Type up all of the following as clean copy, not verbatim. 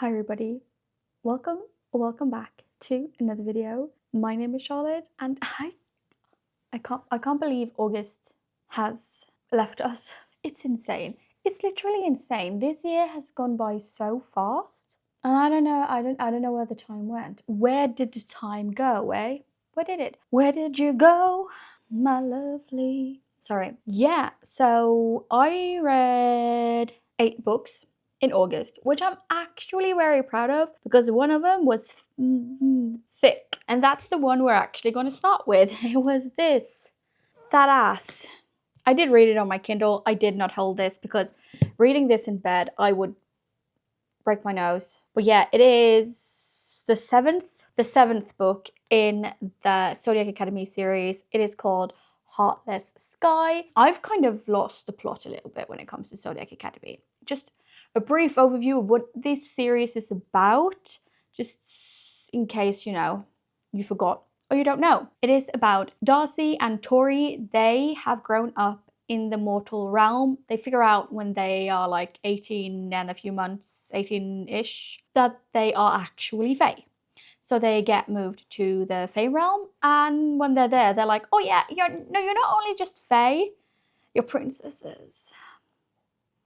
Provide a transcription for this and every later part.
Hi everybody, welcome back to another video. My name is Charlotte and I can't believe August has left us. It's insane. It's literally insane. This year has gone by so fast. And I don't know where the time went. Where did the time go, eh? Where did it? Where did you go, my lovely? Sorry. Yeah, so I read 8 books in August, which I'm actually very proud of because one of them was thick. And that's the one we're actually going to start with. It was this. That ass. I did read it on my Kindle. I did not hold this because reading this in bed, I would break my nose. But yeah, it is the seventh book in the Zodiac Academy series. It is called Heartless Sky. I've kind of lost the plot a little bit when it comes to Zodiac Academy. Just a brief overview of what this series is about, just in case, you forgot or you don't know. It is about Darcy and Tori. They have grown up in the mortal realm. They figure out when they are like 18 and a few months, 18-ish, that they are actually Fae. So they get moved to the Fae realm, and when they're there, they're like, oh yeah, you're not only just Fae, you're princesses.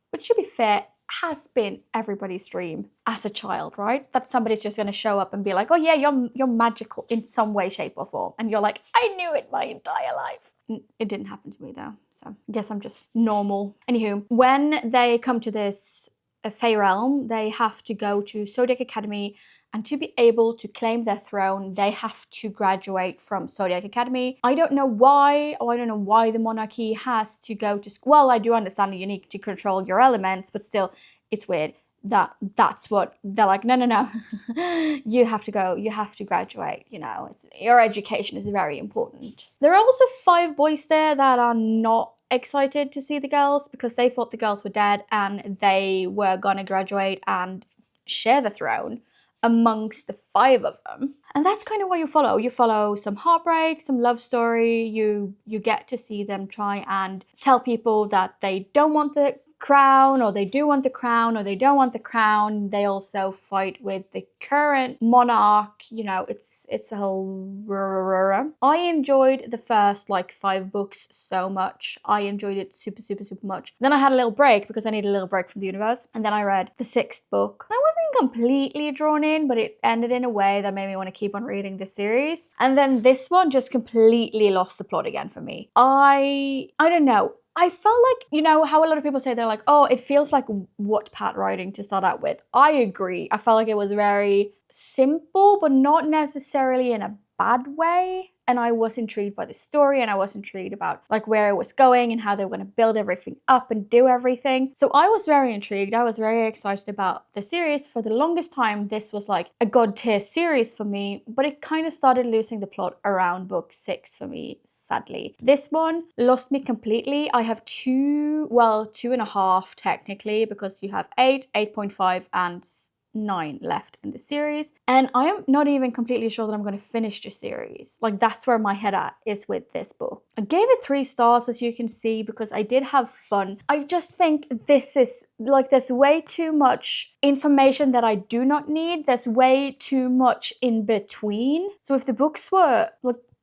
Which, to be fair, has been everybody's dream as a child, right? That somebody's just going to show up and be like, oh yeah, you're magical in some way, shape or form. And you're like, I knew it my entire life. It didn't happen to me though, so I guess I'm just normal. Anywho, when they come to this Fae realm, they have to go to Zodiac Academy, and to be able to claim their throne, they have to graduate from Zodiac Academy. I don't know why the monarchy has to go to school. Well, I do understand that you need to control your elements, but still, it's weird that's what they're like, no. You have to go, you have to graduate, it's your education is very important. There are also 5 boys there that are not excited to see the girls because they thought the girls were dead and they were gonna graduate and share the throne amongst the 5 of them. And that's kind of what you follow. You follow some heartbreak, some love story. You get to see them try and tell people that they don't want the crown, or they do want the crown, or they don't want the crown. They also fight with the current monarch. It's a whole. I enjoyed the first 5 books so much. I enjoyed it super much. Then I had a little break because I needed a little break from the universe, and then I read the 6th book. I wasn't completely drawn in, but it ended in a way that made me want to keep on reading this series. And then this one just completely lost the plot again for me. I don't know. I felt like, how a lot of people say they're like, oh, it feels like Wattpad writing to start out with. I agree. I felt like it was very simple, but not necessarily in a bad way. And I was intrigued by the story, and I was intrigued about where it was going and how they were going to build everything up and do everything. So I was very intrigued. I was very excited about the series. For the longest time, this was a god tier series for me, but it kind of started losing the plot around book 6 for me, sadly. This one lost me completely. I have 2.5 technically, because you have 8, 8.5 and 9 left in the series, and I am not even completely sure that I'm going to finish the series. That's where my head at is with this book. I gave it 3 stars, as you can see, because I did have fun. I just think this is there's way too much information that I do not need. There's way too much in between. So if the books were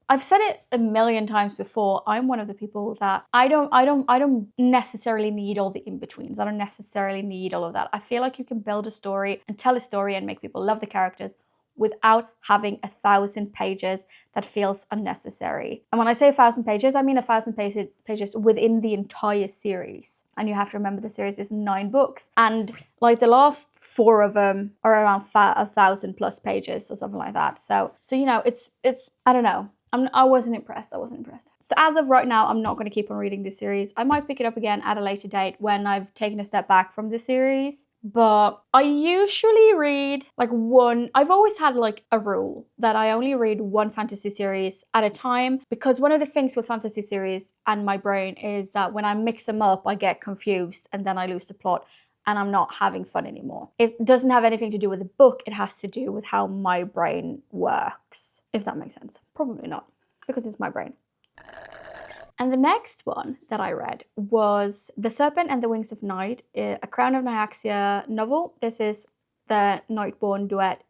I've said it a million times before, I'm one of the people that I don't necessarily need all the in-betweens. I don't necessarily need all of that. I feel like you can build a story and tell a story and make people love the characters without having 1,000 pages that feels unnecessary. And when I say 1,000 pages, I mean 1,000 pages within the entire series. And you have to remember the series is 9 books. And the last 4 of them are around 1,000 plus pages or something like that. So it's I don't know. I wasn't impressed. So as of right now, I'm not going to keep on reading this series. I might pick it up again at a later date when I've taken a step back from the series. But I usually read one. I've always had a rule that I only read 1 fantasy series at a time, because one of the things with fantasy series and my brain is that when I mix them up, I get confused and then I lose the plot. And I'm not having fun anymore. It doesn't have anything to do with the book. It has to do with how my brain works, if that makes sense. Probably not, because it's my brain. And the next one that I read was The Serpent and the Wings of Night, a Crown of Nyaxia novel. This is the Nightborn duet,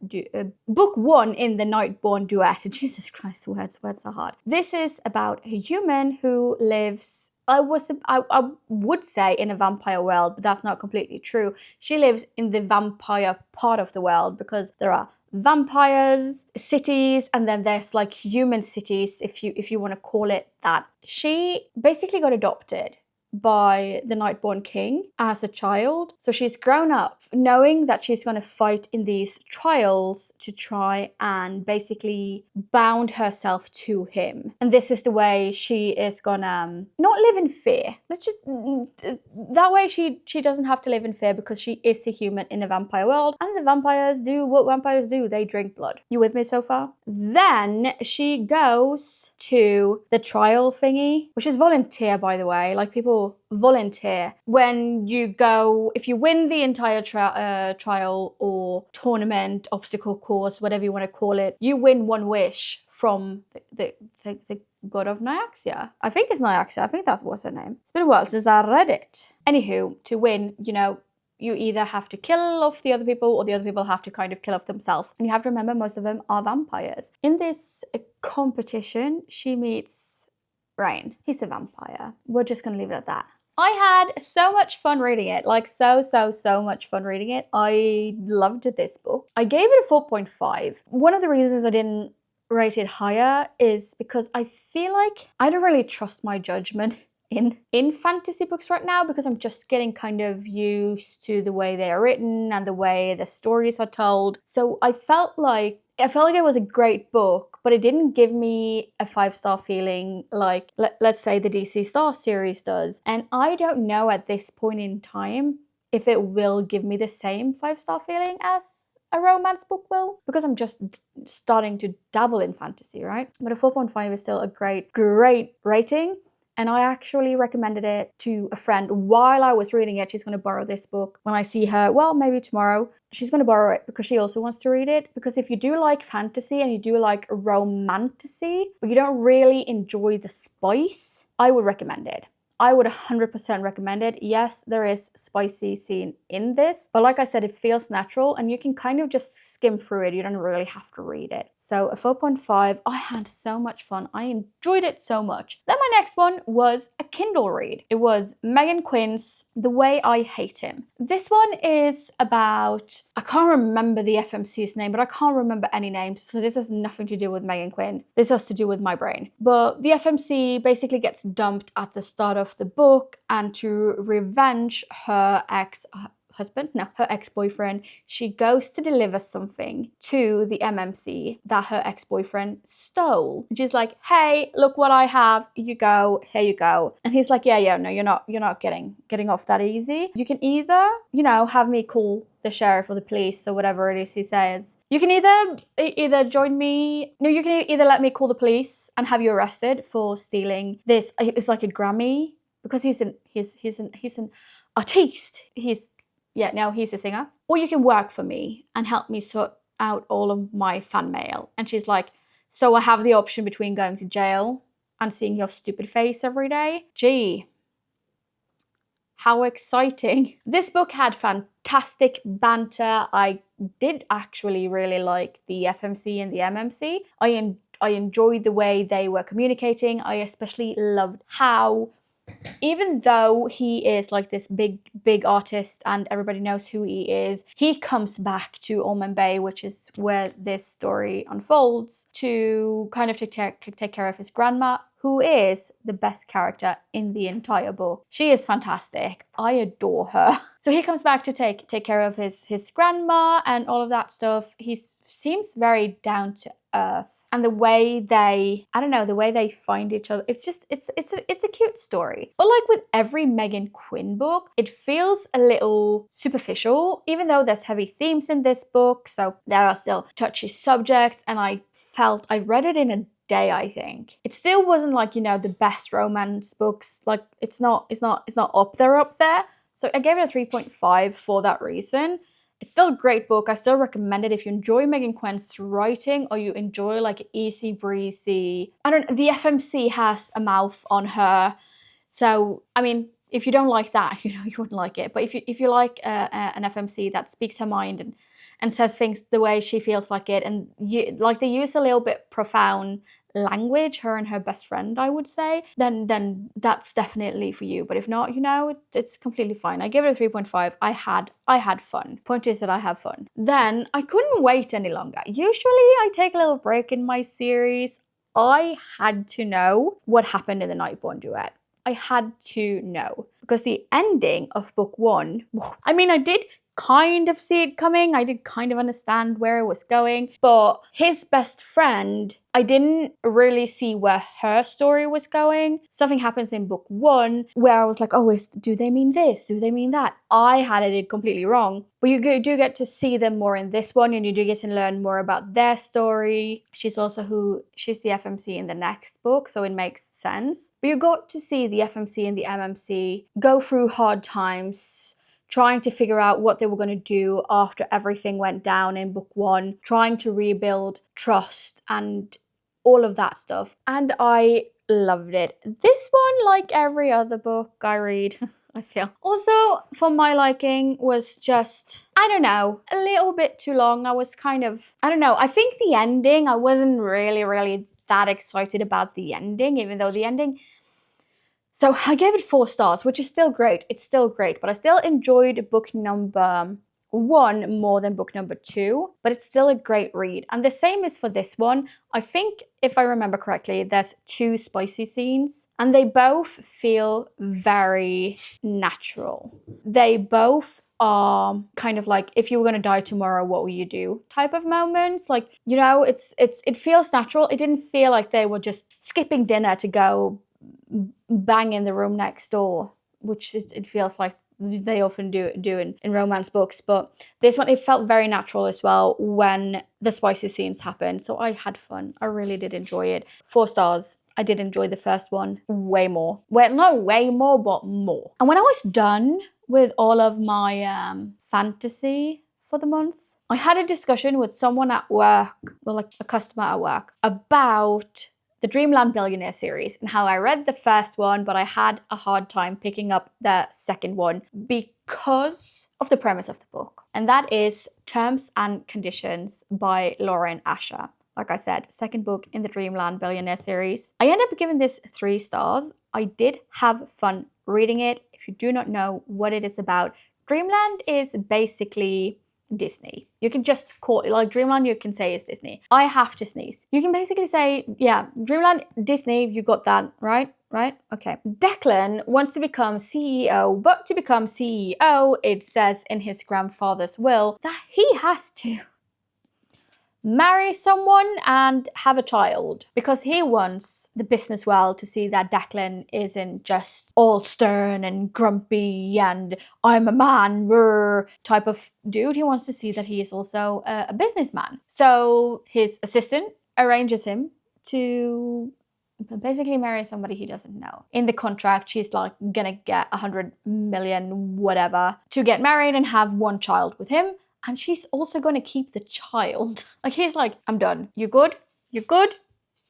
book 1 in the Nightborn duet. Jesus Christ, words are hard. This is about a human who lives, I would say in a vampire world, but that's not completely true. She lives in the vampire part of the world because there are vampires cities and then there's like human cities, if you want to call it that. She basically got adopted by the Nightborn King as a child. So she's grown up knowing that she's going to fight in these trials to try and basically bound herself to him. And this is the way she is gonna not live in fear. Let's just, that way she doesn't have to live in fear because she is a human in a vampire world. And the vampires do what vampires do. They drink blood. You with me so far? Then she goes to the trial thingy, which is volunteer, by the way. Like, people volunteer when you go, if you win the entire trial or tournament, obstacle course, whatever you want to call it, you win one wish from the god of Nyaxia. I think it's Nyaxia. I think that's what's her name. It's been a while since I read it. Anywho, to win, you know, you either have to kill off the other people or the other people have to kind of kill off themselves. And you have to remember most of them are vampires. In this competition, she meets Rain. He's a vampire. We're just gonna leave it at that. I had so much fun reading it, like so much fun reading it. I loved this book. I gave it a 4.5. One of the reasons I didn't rate it higher is because I feel like I don't really trust my judgment in fantasy books right now, because I'm just getting kind of used to the way they are written and the way the stories are told. So I felt like it was a great book, but it didn't give me a 5-star feeling like, let's say, the DC Star series does. And I don't know at this point in time if it will give me the same 5-star feeling as a romance book will, because I'm just starting to dabble in fantasy, right? But a 4.5 is still a great rating. And I actually recommended it to a friend while I was reading it. She's going to borrow this book when I see her, well, maybe tomorrow. She's going to borrow it because she also wants to read it. Because if you do like fantasy and you do like romantasy, but you don't really enjoy the spice, I would recommend it. I would 100% recommend it. Yes, there is spicy scene in this, but like I said, it feels natural and you can kind of just skim through it. You don't really have to read it. So a 4.5, I had so much fun. I enjoyed it so much. Then my next one was a Kindle read. It was Meghan Quinn's The Way I Hate Him. This one is about, I can't remember the FMC's name, but I can't remember any names. So this has nothing to do with Meghan Quinn. This has to do with my brain. But the FMC basically gets dumped at the start of the book, and to revenge her ex-boyfriend, she goes to deliver something to the MMC that her ex-boyfriend stole. She's like, hey, look what I have, you go, here you go. And he's like, yeah, no, you're not getting off that easy. You can either, have me call the sheriff or the police or whatever it is he says. You can either join me, no, you can either let me call the police and have you arrested for stealing this. It's like a Grammy, because he's an artiste. He's a singer. Or you can work for me and help me sort out all of my fan mail. And she's like, so I have the option between going to jail and seeing your stupid face every day? Gee, how exciting. This book had fantastic banter. I did actually really like the FMC and the MMC. I enjoyed the way they were communicating. I especially loved how, even though he is like this big artist and everybody knows who he is, he comes back to Ormond Bay, which is where this story unfolds, to kind of take care of his grandma, who is the best character in the entire book. She is fantastic. I adore her. So he comes back to take care of his grandma and all of that stuff. He seems very down to earth, and the way they find each other, it's a cute story. But like with every Meghan Quinn book, it feels a little superficial, even though there's heavy themes in this book, so there are still touchy subjects, and I read it in a day, I think. It still wasn't like, the best romance books. Like, it's not up there. So I gave it a 3.5 for that reason. It's still a great book. I still recommend it if you enjoy Meghan Quinn's writing, or you enjoy like easy breezy. The FMC has a mouth on her. So, I mean, if you don't like that, you wouldn't like it. But if you like an FMC that speaks her mind and says things the way she feels like it, and like they use a little bit profound language, her and her best friend, I would say, then that's definitely for you. But if not, you know, it's completely fine. I give it a 3.5. I had fun. Point is that I have fun. Then I couldn't wait any longer. Usually I take a little break in my series. I had to know what happened in the Nightborn duet. I had to know, because the ending of book 1, I mean, I did kind of see it coming. I did kind of understand where it was going, but his best friend, I didn't really see where her story was going. Something happens in book 1 where I was like, oh, do they mean this? Do they mean that? I had it completely wrong. But you do get to see them more in this one, and you do get to learn more about their story. She's the FMC in the next book, so it makes sense. But you got to see the FMC and the MMC go through hard times, trying to figure out what they were going to do after everything went down in book 1, trying to rebuild trust and all of that stuff. And I loved it. This one, like every other book I read, I feel. Also, for my liking, was just, I don't know, a little bit too long. I was kind of, I don't know, I think the ending, I wasn't really that excited about the ending, even though the ending, so I gave it 4 stars, which is still great. It's still great, but I still enjoyed book number 1 more than book number 2, but it's still a great read. And the same is for this one. I think, if I remember correctly, there's 2 spicy scenes, and they both feel very natural. They both are kind of like, if you were going to die tomorrow, what will you do type of moments. Like, you know, it feels natural. It didn't feel like they were just skipping dinner to go bang in the room next door, which is, it feels like they often do in romance books. But this one, it felt very natural as well when the spicy scenes happened. So I had fun. I really did enjoy it. 4 stars. I did enjoy the first one way more. Well, not way more, but more. And when I was done with all of my fantasy for the month, I had a discussion with someone at work, well, like a customer at work, about the Dreamland Billionaire series and how I read the first one, but I had a hard time picking up the second one because of the premise of the book. And that is Terms and Conditions by Lauren Asher. Like I said, second book in the Dreamland Billionaire series. I ended up giving this 3 stars. I did have fun reading it. If you do not know what it is about, Dreamland is basically Disney. You can just call it, like Dreamland, you can say is Disney. I have to sneeze. You can basically say, yeah, Dreamland, Disney, you got that, right? Right? Okay. Declan wants to become CEO, but to become CEO, it says in his grandfather's will that he has to marry someone and have a child, because he wants the business world to see that Declan isn't just all stern and grumpy and I'm a man type of dude. He wants to see that he is also a businessman. So his assistant arranges him to basically marry somebody he doesn't know. In the contract, she's like gonna get 100 million whatever to get married and have 1 child with him. And she's also going to keep the child. Like, he's like, I'm done. You good? You good?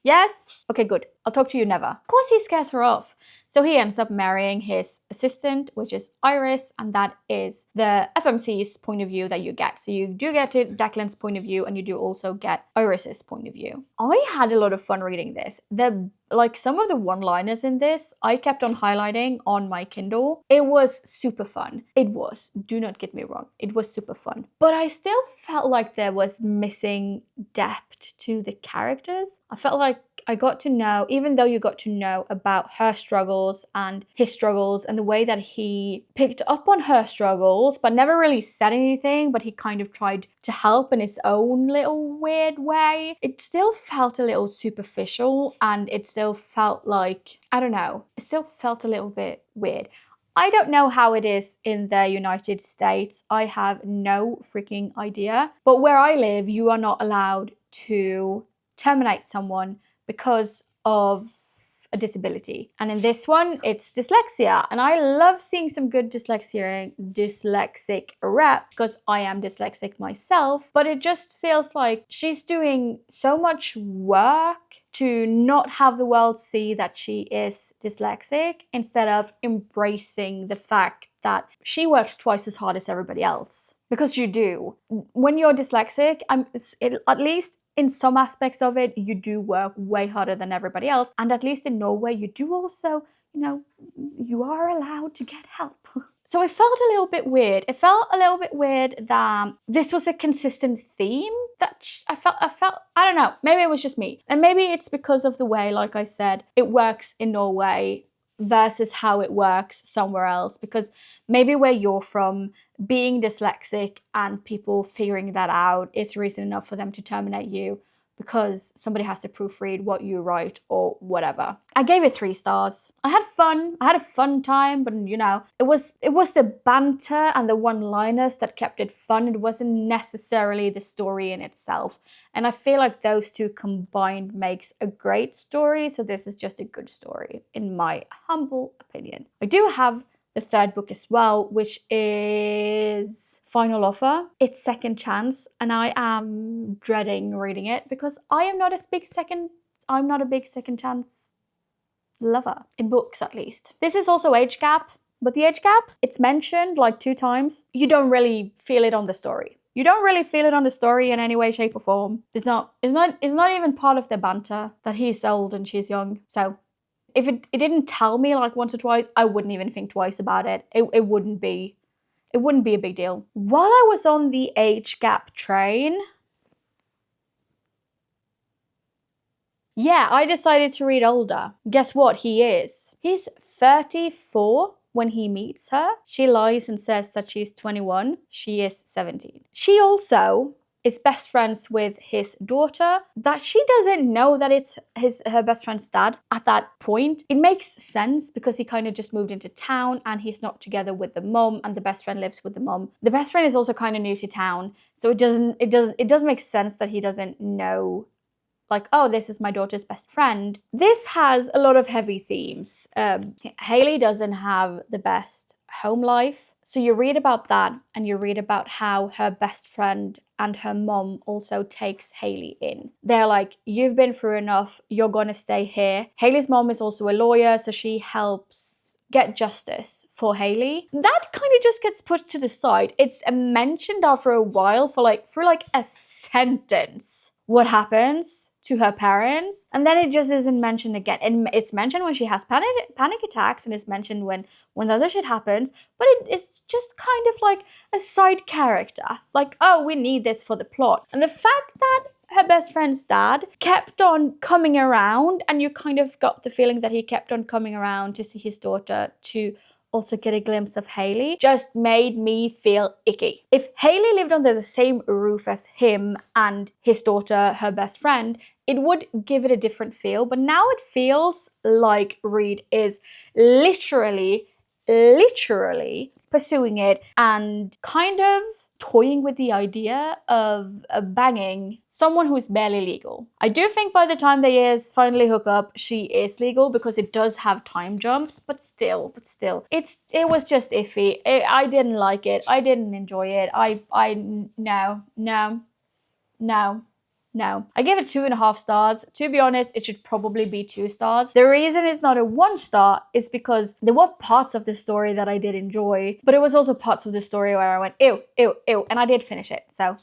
Yes? Okay, good. I'll talk to you never. Of course, he scares her off. So he ends up marrying his assistant, which is Iris, and that is the FMC's point of view that you get. So you do get it, Declan's point of view, and you do also get Iris's point of view. I had a lot of fun reading this. Some of the one-liners in this, I kept on highlighting on my Kindle. It was super fun. It was. Do not get me wrong. It was super fun. But I still felt like there was missing depth to the characters. I felt like I got to know, even though you got to know about her struggles and his struggles and the way that he picked up on her struggles, but never really said anything, but he kind of tried to help in his own little weird way. It still felt a little superficial, and it still felt like, I don't know, it still felt a little bit weird. I don't know how it is in the United States. I have no freaking idea. But where I live, you are not allowed to terminate someone because of a disability. And in this one, it's dyslexia. And I love seeing some good dyslexic rep because I am dyslexic myself. But it just feels like she's doing so much work to not have the world see that she is dyslexic instead of embracing the fact that she works twice as hard as everybody else. Because you do. When you're dyslexic, at least in some aspects of it, you do work way harder than everybody else. And at least in Norway, you do also, you are allowed to get help. So it felt a little bit weird. It felt a little bit weird that this was a consistent theme that I felt, I don't know, maybe it was just me. And maybe it's because of the way, like I said, it works in Norway versus how it works somewhere else. Because maybe where you're from, being dyslexic and people figuring that out is reason enough for them to terminate you because somebody has to proofread what you write or whatever. I gave it 3 stars. I had fun. I had a fun time, but it was the banter and the one-liners that kept it fun. It wasn't necessarily the story in itself. And I feel like those two combined makes a great story. So this is just a good story, in my humble opinion. I do have the 3rd book as well, which is Final Offer. It's Second Chance, and I am dreading reading it because I'm not a big second chance lover, in books at least. This is also age gap, but the age gap, it's mentioned like 2 times. You don't really feel it on the story. You don't really feel it on the story in any way, shape, or form. It's not even part of the banter that he's old and she's young. So if it didn't tell me like once or twice, I wouldn't even think twice about it. It wouldn't be a big deal. While I was on the age gap train, yeah, I decided to read older. Guess what he is? He's 34 when he meets her. She lies and says that she's 21. She is 17. She also is best friends with his daughter, that she doesn't know that it's her best friend's dad at that point. It makes sense because he kind of just moved into town and he's not together with the mom, and the best friend lives with the mom. The best friend is also kind of new to town, so it does make sense that he doesn't know, like, oh, this is my daughter's best friend. This has a lot of heavy themes. Hayley doesn't have the best home life. So you read about that, and you read about how her best friend and her mom also takes Hayley in. They're like, you've been through enough, you're gonna stay here. Hayley's mom is also a lawyer, so she helps get justice for Hayley. That kind of just gets put to the side. It's mentioned after a while for like a sentence what happens to her parents, and then it just isn't mentioned again. And it's mentioned when she has panic attacks, and it's mentioned when the other shit happens, but it's just kind of like a side character. Like, oh, we need this for the plot. And the fact that her best friend's dad kept on coming around, and you kind of got the feeling that he kept on coming around to see his daughter, to also get a glimpse of Hayley, just made me feel icky. If Hayley lived under the same roof as him and his daughter, her best friend, it would give it a different feel. But now it feels like Reed is literally pursuing it and kind of toying with the idea of banging someone who's barely legal. I do think by the time they finally hook up, she is legal because it does have time jumps, but still, it was just iffy. I didn't like it. I didn't enjoy it. No. I gave it 2.5 stars. To be honest, it should probably be 2 stars. The reason it's not a 1 star is because there were parts of the story that I did enjoy, but it was also parts of the story where I went, ew, and I did finish it. So,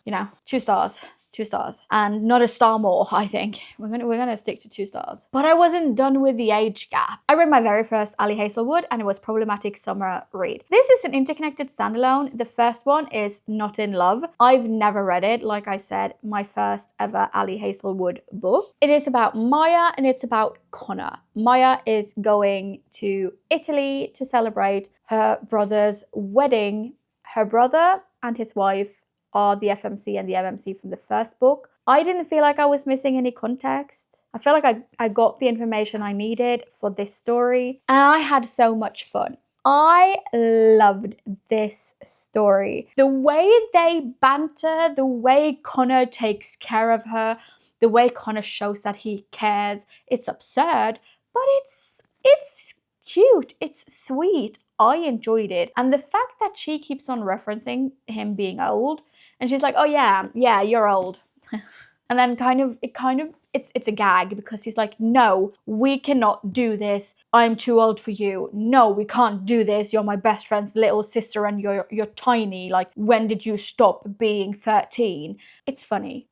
2 stars. 2 stars. And not a star more, I think. We're gonna stick to 2 stars. But I wasn't done with the age gap. I read my very first Ali Hazelwood, and it was Problematic Summer read. This is an interconnected standalone. The first one is Not in Love. I've never read it. Like I said, my first ever Ali Hazelwood book. It is about Maya, and it's about Connor. Maya is going to Italy to celebrate her brother's wedding. Her brother and his wife are the FMC and the MMC from the first book. I didn't feel like I was missing any context. I felt like I got the information I needed for this story, and I had so much fun. I loved this story. The way they banter, the way Connor takes care of her, the way Connor shows that he cares. It's absurd, but it's cute. It's sweet. I enjoyed it. And the fact that she keeps on referencing him being old, and she's like, oh yeah, you're old. And then it kind of it's a gag because he's like, no, we cannot do this. I'm too old for you. No, we can't do this. You're my best friend's little sister and you're tiny. Like, when did you stop being 13? It's funny.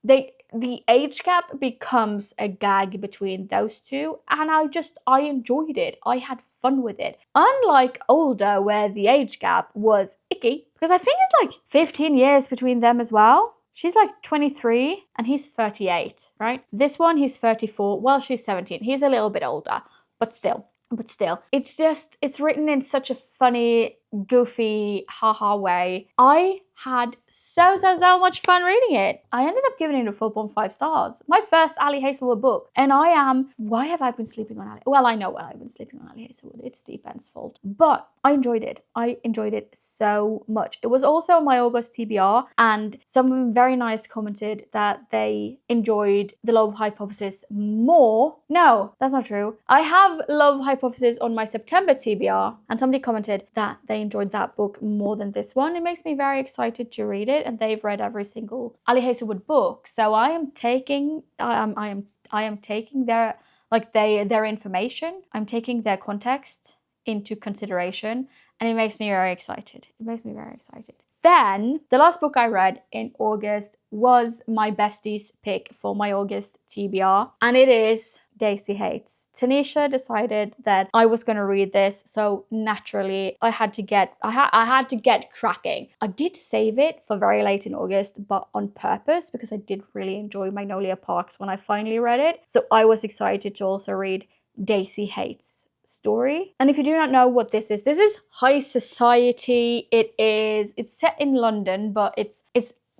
The age gap becomes a gag between those two, and I enjoyed it. I had fun with it. Unlike Older, where the age gap was icky, because I think it's like 15 years between them as well. She's like 23 and he's 38, right? This one, he's 34. Well, she's 17. He's a little bit older, but still. It's written in such a funny, goofy, haha way. I had so much fun reading it. I ended up giving it a 4.5 stars. My first Ali Hazelwood book. And why have I been sleeping on Ali? Well, I know why I've been sleeping on Ali Hazelwood. It's Steve Penn's fault. But I enjoyed it. I enjoyed it so much. It was also my August TBR, and someone very nice commented that they enjoyed The Love Hypothesis more. No, that's not true. I have Love Hypothesis on my September TBR, and somebody commented that they enjoyed that book more than this one. It makes me very excited to read it, and they've read every single Ali Hazelwood book. So I am taking their information. I'm taking their context into consideration, and it makes me very excited. Then, the last book I read in August was my bestie's pick for my August TBR, and it is Daisy Hates. Tanisha decided that I was going to read this, so naturally I had to get cracking. I did save it for very late in August, but on purpose, because I did really enjoy Magnolia Parks when I finally read it. So I was excited to also read Daisy Hates story. And if you do not know what this is high society. It's set in London, but it's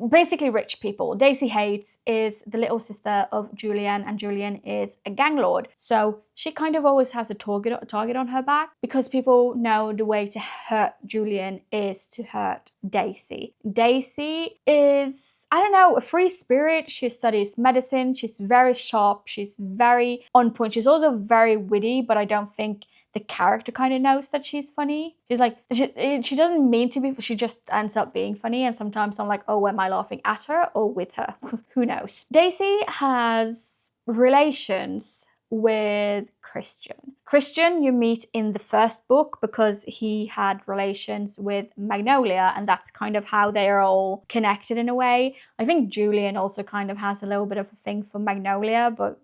basically rich people. Daisy Hates is the little sister of Julian, and Julian is a gang lord. So she kind of always has a target on her back, because people know the way to hurt Julian is to hurt Daisy. Daisy is, I don't know, a free spirit. She studies medicine. She's very sharp. She's very on point. She's also very witty, but I don't think the character kind of knows that she's funny. She's like, she doesn't mean to be, but she just ends up being funny. And sometimes I'm like, oh, am I laughing at her or with her? Who knows? Daisy has relations with Christian. Christian you meet in the first book because he had relations with Magnolia, and that's kind of how they are all connected in a way. I think Julian also kind of has a little bit of a thing for Magnolia, but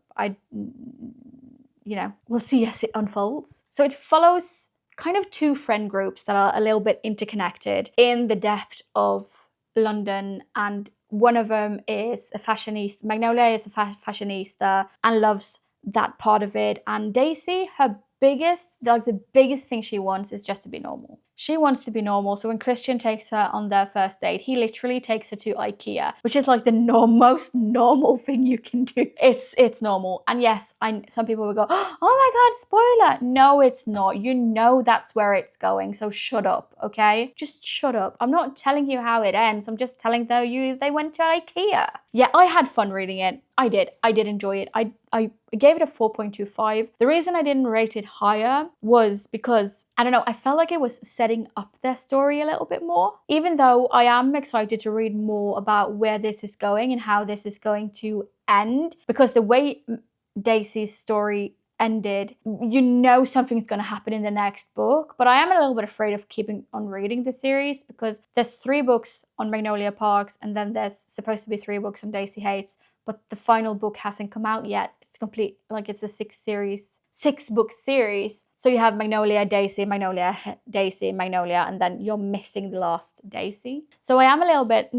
we'll see as it unfolds. So it follows kind of two friend groups that are a little bit interconnected in the depth of London, and one of them is a fashionista. Magnolia is a fashionista and loves that part of it. And Daisy, the biggest thing she wants is just to be normal. She wants to be normal. So when Christian takes her on their first date, he literally takes her to IKEA, which is like the most normal thing you can do. It's normal. And yes, some people will go, oh my God, spoiler. No, it's not. You know that's where it's going. So shut up, okay? Just shut up. I'm not telling you how it ends. I'm just telling you they went to IKEA. Yeah, I had fun reading it. I did enjoy it. I gave it a 4.25. The reason I didn't rate it higher was because, I don't know, I felt like it was setting up their story a little bit more. Even though I am excited to read more about where this is going and how this is going to end, because the way Daisy's story ended, you know something's going to happen in the next book. But I am a little bit afraid of keeping on reading the series, because there's 3 books on Magnolia Parks, and then there's supposed to be 3 books on Daisy Hates, but the final book hasn't come out yet. It's complete, like it's a 6-book series. So you have Magnolia, Daisy, Magnolia, Daisy, Magnolia, and then you're missing the last Daisy. So I am a little bit,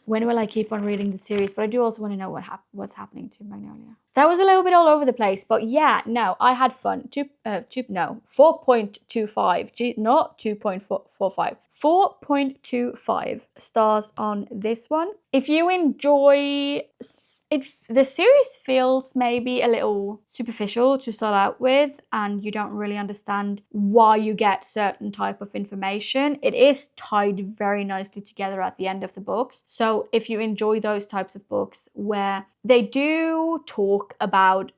when will I keep on reading the series? But I do also want to know what's happening to Magnolia. That was a little bit all over the place, but yeah, no, I had fun. 4.25, not 2.45. 4.25 stars on this one. If you enjoy the series feels maybe a little superficial to start out with, and you don't really understand why you get certain type of information, it is tied very nicely together at the end of the books. So if you enjoy those types of books where they do talk about,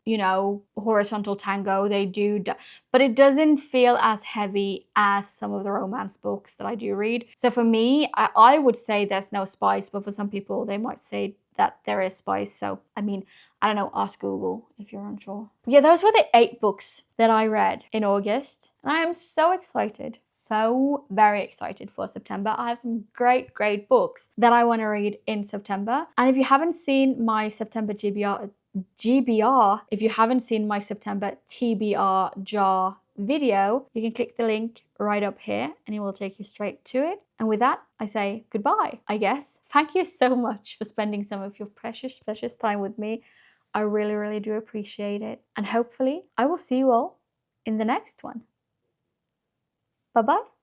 horizontal tango, but it doesn't feel as heavy as some of the romance books that I do read. So for me, I would say there's no spice, but for some people, they might say that there is spice. So, I mean, I don't know, ask Google if you're unsure. But yeah, those were the 8 books that I read in August. And I am so excited, so very excited for September. I have some great, great books that I want to read in September. And if you haven't seen my September GBR, if you haven't seen my September TBR jar video, you can click the link right up here and it will take you straight to it. And with that, I say goodbye, I guess. Thank you so much for spending some of your precious, precious time with me. I really, really do appreciate it. And hopefully I will see you all in the next one. Bye-bye.